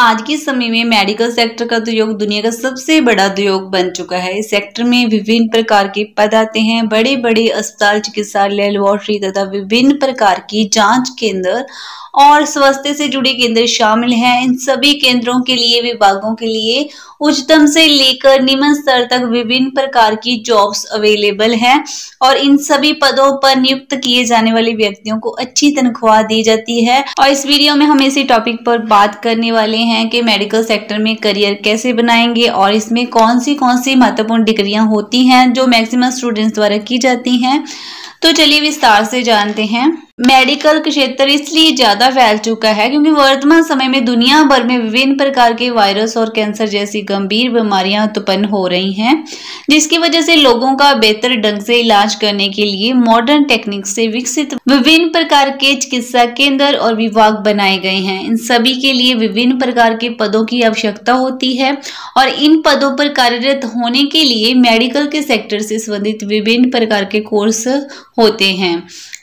आज के समय में मेडिकल सेक्टर का उद्योग दुनिया का सबसे बड़ा उद्योग बन चुका है। इस सेक्टर में विभिन्न प्रकार के पद आते हैं। बड़े बड़े अस्पताल, चिकित्सालय, लेबोरेटरी तथा विभिन्न प्रकार की जांच केंद्र और स्वास्थ्य से जुड़े केंद्र शामिल हैं। इन सभी केंद्रों के लिए, विभागों के लिए उच्चतम से लेकर निम्न स्तर तक विभिन्न प्रकार की जॉब्स अवेलेबल हैं और इन सभी पदों पर नियुक्त किए जाने वाले व्यक्तियों को अच्छी तनख्वाह दी जाती है। और इस वीडियो में हम इसी टॉपिक पर बात करने वाले हैं कि मेडिकल सेक्टर में करियर कैसे बनाएंगे और इसमें कौन सी महत्वपूर्ण डिग्रियां होती हैं जो मैक्सिमम स्टूडेंट्स द्वारा की जाती हैं। तो चलिए विस्तार से जानते हैं। मेडिकल क्षेत्र इसलिए ज्यादा फैल चुका है क्योंकि वर्तमान समय में दुनिया भर में विभिन्न प्रकार के वायरस और कैंसर जैसी गंभीर बीमारियां उत्पन्न हो रही हैं, जिसकी वजह से लोगों का बेहतर ढंग से इलाज करने के लिए मॉडर्न टेक्निक से विकसित विभिन्न प्रकार के चिकित्सा केंद्र और विभाग बनाए गए हैं। इन सभी के लिए विभिन्न प्रकार के पदों की आवश्यकता होती है और इन पदों पर कार्यरत होने के लिए मेडिकल के सेक्टर से संबंधित विभिन्न प्रकार के कोर्स होते हैं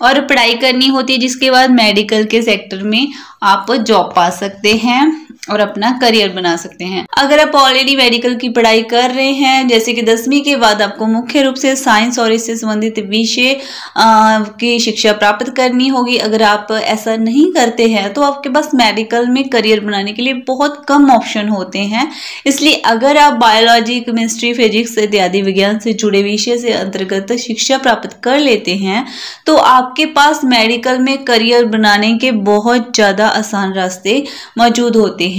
और पढ़ाई करनी होती है, जिसके बाद मेडिकल के सेक्टर में आप जॉब पा सकते हैं और अपना करियर बना सकते हैं। अगर आप ऑलरेडी मेडिकल की पढ़ाई कर रहे हैं, जैसे कि 10वीं के बाद आपको मुख्य रूप से साइंस और इससे संबंधित विषय की शिक्षा प्राप्त करनी होगी। अगर आप ऐसा नहीं करते हैं तो आपके पास मेडिकल में करियर बनाने के लिए बहुत कम ऑप्शन होते हैं। इसलिए अगर आप बायोलॉजी, केमिस्ट्री, फिजिक्स इत्यादि विज्ञान से जुड़े विषय से अंतर्गत शिक्षा प्राप्त कर लेते हैं तो आपके पास मेडिकल में करियर बनाने के बहुत ज्यादा आसान रास्ते मौजूद होते हैं।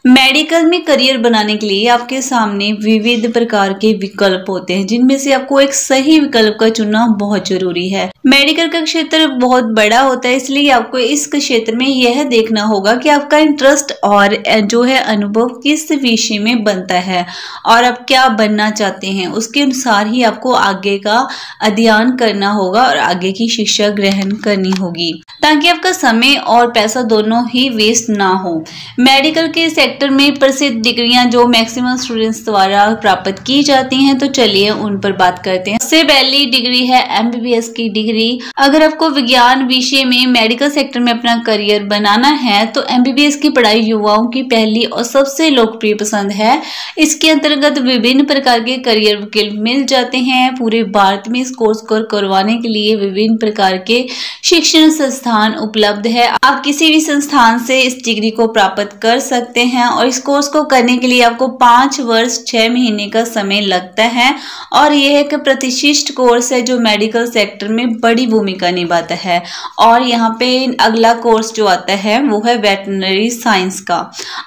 मेडिकल में करियर बनाने के लिए आपके सामने विविध प्रकार के विकल्प होते हैं, जिनमें से आपको एक सही विकल्प का चुनना बहुत जरूरी है। मेडिकल का क्षेत्र बहुत बड़ा होता है, इसलिए आपको इस क्षेत्र में यह देखना होगा कि आपका इंटरेस्ट और जो है अनुभव किस विषय में बनता है और आप क्या बनना चाहते हैं। उसके अनुसार ही आपको आगे का अध्ययन करना होगा और आगे की शिक्षा ग्रहण करनी होगी, ताकि आपका समय और पैसा दोनों ही वेस्ट ना हो। मेडिकल के सेक्टर में प्रसिद्ध डिग्रियां जो मैक्सिमम स्टूडेंट्स द्वारा प्राप्त की जाती हैं, तो चलिए उन पर बात करते हैं। सबसे पहली डिग्री है MBBS की डिग्री। अगर आपको विज्ञान विषय में मेडिकल सेक्टर में अपना करियर बनाना है तो MBBS की पढ़ाई युवाओं की पहली और सबसे लोकप्रिय पसंद है। इसके अंतर्गत विभिन्न प्रकार के करियर विकल्प मिल जाते हैं। पूरे भारत में इस कोर्स को करवाने के लिए विभिन्न प्रकार के शिक्षण संस्थान उपलब्ध है। आप किसी भी संस्थान से इस डिग्री को प्राप्त कर सकते हैं और इस कोर्स को करने के लिए आपको 5 वर्ष 6 महीने का समय लगता है और यह एक प्रतिष्ठित कोर्स है जो मेडिकल सेक्टर में बड़ी भूमिका निभाता है। और यहाँ पे अगला कोर्स जो आता है वो है वेटरनरी साइंस का।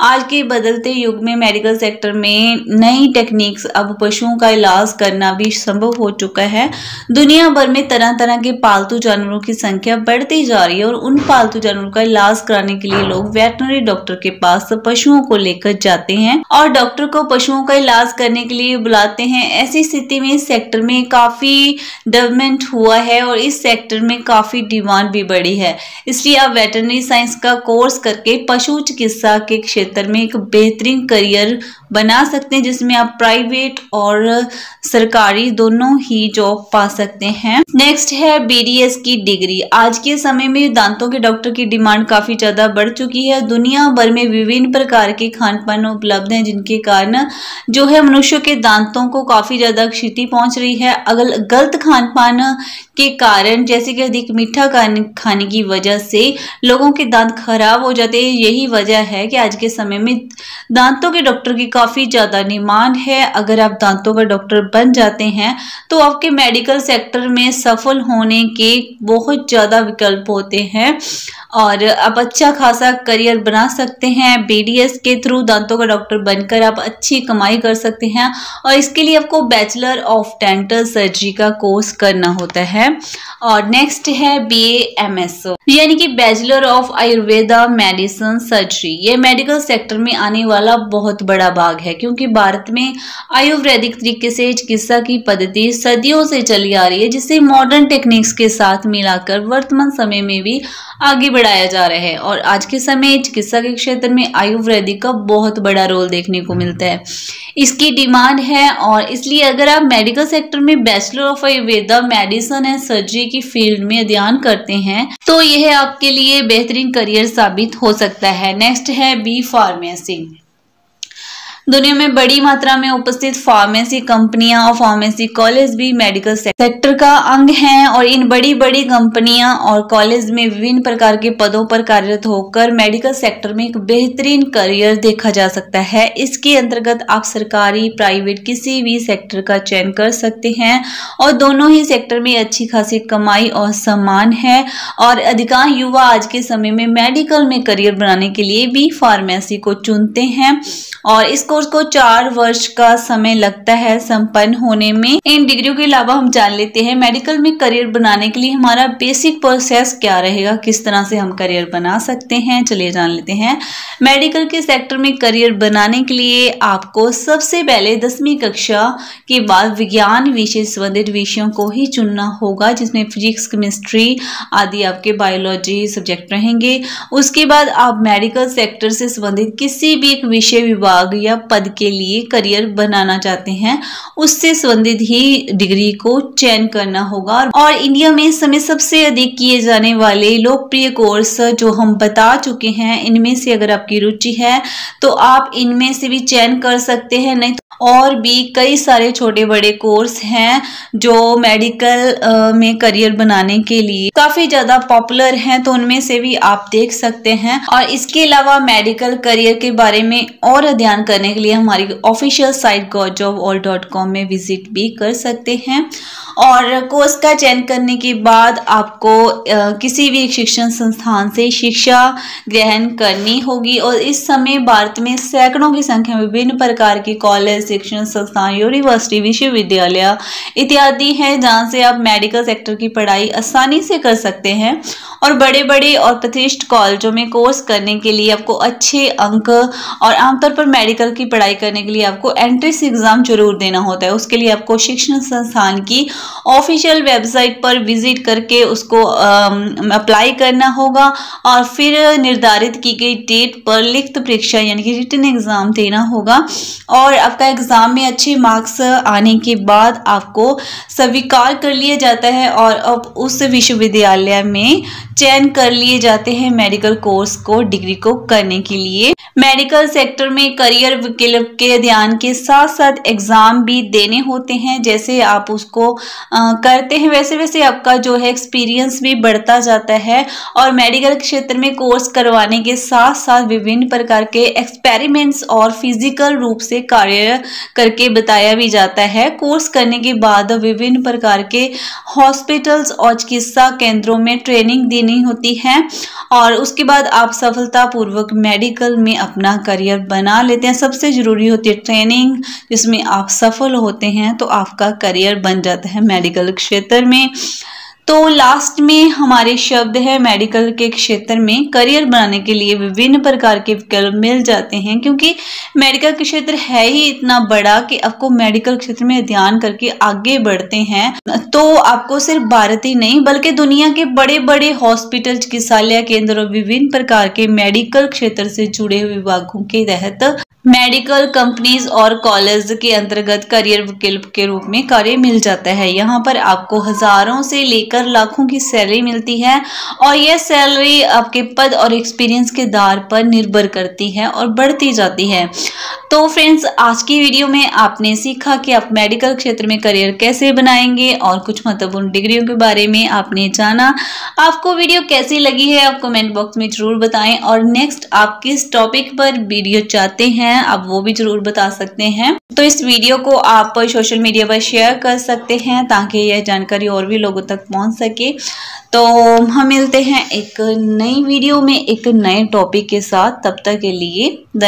आज के बदलते युग में मेडिकल सेक्टर में नई टेक्निक्स, अब पशुओं का इलाज करना भी संभव हो चुका है। दुनिया भर में तरह तरह के पालतू जानवरों की संख्या बढ़ती जा रही है और उन पालतू जानवरों का इलाज कराने के लिए लोग वेटरनरी डॉक्टर के पास पशुओं को लेकर जाते हैं और डॉक्टर को पशुओं का इलाज करने के लिए बुलाते हैं। ऐसी स्थिति में इस सेक्टर में काफी डेवलपमेंट हुआ है और इस सेक्टर में काफी डिमांड भी बढ़ी है। इसलिए आप वेटरनरी साइंस का कोर्स करके पशु चिकित्सा के क्षेत्र में एक बेहतरीन करियर बना सकते हैं, जिसमें आप प्राइवेट और सरकारी दोनों ही जॉब पा सकते हैं। नेक्स्ट है BDS की डिग्री। आज के समय में दांतों के डॉक्टर की डिमांड काफी ज्यादा बढ़ चुकी है। दुनिया भर में विभिन्न प्रकार के खान पान उपलब्ध हैं, जिनके कारण जो है मनुष्यों के दांतों को काफी ज्यादा क्षति पहुंच रही है। अगर गलत खान पान के कारण, जैसे कि अधिक मीठा खाने की वजह से लोगों के दांत खराब हो जाते हैं। यही वजह है कि आज के समय में दांतों के डॉक्टर की काफी ज्यादा डिमांड है। अगर आप दांतों का डॉक्टर बन जाते हैं तो आपके मेडिकल सेक्टर में सफल होने के बहुत ज्यादा विकल्प होते हैं और आप अच्छा खासा करियर बना सकते हैं। BDS के थ्रू दांतों का डॉक्टर बनकर आप अच्छी कमाई कर सकते हैं और इसके लिए आपको बैचलर ऑफ डेंटल सर्जरी का कोर्स करना होता है। और नेक्स्ट है BAMS, यानी कि bachelor of Ayurveda medicine surgery. ये मेडिकल सेक्टर में आने वाला बहुत बड़ा भाग है, क्योंकि भारत में आयुर्वेदिक तरीके से चिकित्सा की पद्धति सदियों से चली आ रही है, जिसे मॉडर्न टेक्निक्स के साथ मिलाकर वर्तमान समय में भी आगे बढ़ाया बढ़ाया जा रहा है और आज के समय चिकित्सा के क्षेत्र में आयु वृद्धि का बहुत बड़ा रोल देखने को मिलता है। इसकी डिमांड है और इसलिए अगर आप मेडिकल सेक्टर में bachelor of Ayurveda medicine and surgery की फील्ड में अध्ययन करते हैं तो यह आपके लिए बेहतरीन करियर साबित हो सकता है। नेक्स्ट है बी फार्मेसी। दुनिया में बड़ी मात्रा में उपस्थित फार्मेसी कंपनियां और फार्मेसी कॉलेज भी मेडिकल सेक्टर का अंग हैं और इन बड़ी बड़ी कंपनियां और कॉलेज में विभिन्न प्रकार के पदों पर कार्यरत होकर मेडिकल सेक्टर में एक बेहतरीन करियर देखा जा सकता है। इसके अंतर्गत आप सरकारी प्राइवेट किसी भी सेक्टर का चयन कर सकते हैं और दोनों ही सेक्टर में अच्छी खासी कमाई और सम्मान है और अधिकांश युवा आज के समय में मेडिकल में करियर बनाने के लिए भी फार्मेसी को चुनते हैं और इस कोर्स को 4 वर्ष का समय लगता है संपन्न होने में। इन डिग्रियों के अलावा हम जान लेते हैं मेडिकल में करियर बनाने के लिए हमारा बेसिक प्रोसेस क्या रहेगा, किस तरह से हम करियर बना सकते हैं। चलिए जान लेते हैं। मेडिकल के सेक्टर में करियर बनाने के लिए आपको सबसे पहले 10वीं कक्षा के बाद विज्ञान विषय संबंधित विषयों को ही चुनना होगा, जिसमें फिजिक्स, केमिस्ट्री आदि आपके बायोलॉजी सब्जेक्ट रहेंगे। उसके बाद आप मेडिकल सेक्टर से संबंधित किसी भी एक विषय विभाग या पद के लिए करियर बनाना चाहते हैं उससे संबंधित ही डिग्री को चयन करना होगा। और इंडिया में इस समय सबसे अधिक किए जाने वाले लोकप्रिय कोर्स जो हम बता चुके हैं, इनमें से अगर आपकी रुचि है तो आप इनमें से भी चयन कर सकते हैं, नहीं तो और भी कई सारे छोटे बड़े कोर्स हैं जो मेडिकल में करियर बनाने के लिए काफी ज्यादा पॉपुलर हैं, तो उनमें से भी आप देख सकते हैं। और इसके अलावा मेडिकल करियर के बारे में और अध्ययन करने के लिए हमारी ऑफिशियल साइट gojoball.com में विजिट भी कर सकते हैं। और कोर्स का चयन करने के बाद आपको किसी भी शिक्षण संस्थान से शिक्षा ग्रहण करनी होगी और इस समय भारत में सैकड़ों की संख्या में विभिन्न प्रकार के कॉलेज, शिक्षण संस्थान, यूनिवर्सिटी, विश्वविद्यालय इत्यादि हैं जहां से आप मेडिकल सेक्टर की पढ़ाई आसानी से कर सकते हैं। और बड़े बड़े और प्रतिष्ठित कॉलेजों में कोर्स करने के लिए आपको अच्छे अंक और आमतौर पर मेडिकल की पढ़ाई करने के लिए आपको एंट्रेंस एग्जाम जरूर देना होता है। उसके लिए आपको शिक्षण संस्थान की ऑफिशियल वेबसाइट पर विजिट करके उसको अप्लाई करना होगा और फिर निर्धारित की गई डेट पर लिखित परीक्षा यानी कि रिटन एग्जाम देना होगा। और आपका एग्जाम में अच्छे मार्क्स आने के बाद आपको स्वीकार कर लिया जाता है और अब उस विश्वविद्यालय में चयन कर लिए जाते हैं मेडिकल कोर्स को, डिग्री को करने के लिए। मेडिकल सेक्टर में करियर विकल्प के अध्ययन के साथ साथ एग्जाम भी देने होते हैं। जैसे आप उसको करते हैं वैसे वैसे आपका जो है एक्सपीरियंस भी बढ़ता जाता है। और मेडिकल क्षेत्र में कोर्स करवाने के साथ साथ विभिन्न प्रकार के एक्सपेरिमेंट्स और फिजिकल रूप से कार्य करके बताया भी जाता है। कोर्स करने के बाद विभिन्न प्रकार के हॉस्पिटल्स और चिकित्सा केंद्रों में ट्रेनिंग देनी होती है और उसके बाद आप सफलतापूर्वक मेडिकल में अपना करियर बना लेते हैं। सबसे जरूरी होती है ट्रेनिंग, जिसमें आप सफल होते हैं तो आपका करियर बन जाता है मेडिकल क्षेत्र में। तो लास्ट में हमारे शब्द है मेडिकल के क्षेत्र में करियर बनाने के लिए विभिन्न प्रकार के विकल्प मिल जाते हैं, क्योंकि मेडिकल के क्षेत्र है ही इतना बड़ा कि आपको मेडिकल क्षेत्र में अध्ययन करके आगे बढ़ते हैं तो आपको सिर्फ भारत ही नहीं बल्कि दुनिया के बड़े बड़े हॉस्पिटल, चिकित्सालय केंद्र और विभिन्न प्रकार के मेडिकल क्षेत्र से जुड़े विभागों के तहत मेडिकल कंपनीज और कॉलेज के अंतर्गत करियर विकल्प के रूप में कार्य मिल जाता है। यहाँ पर आपको हजारों से लेकर लाखों की सैलरी मिलती है और यह सैलरी आपके पद और एक्सपीरियंस के आधार पर निर्भर करती है और बढ़ती जाती है। तो फ्रेंड्स, आज की वीडियो में आपने सीखा कि आप मेडिकल क्षेत्र में करियर कैसे बनाएंगे और कुछ महत्वपूर्ण डिग्रियों के बारे में आपने जाना। आपको वीडियो कैसी लगी है आप कमेंट बॉक्स में जरूर बताएं और नेक्स्ट आप किस टॉपिक पर वीडियो चाहते हैं आप वो भी जरूर बता सकते हैं। तो इस वीडियो को आप सोशल मीडिया पर शेयर कर सकते हैं ताकि यह जानकारी और भी लोगों तक पहुंच सके। तो हम मिलते हैं एक नई वीडियो में एक नए टॉपिक के साथ, तब तक के लिए धन्यवाद।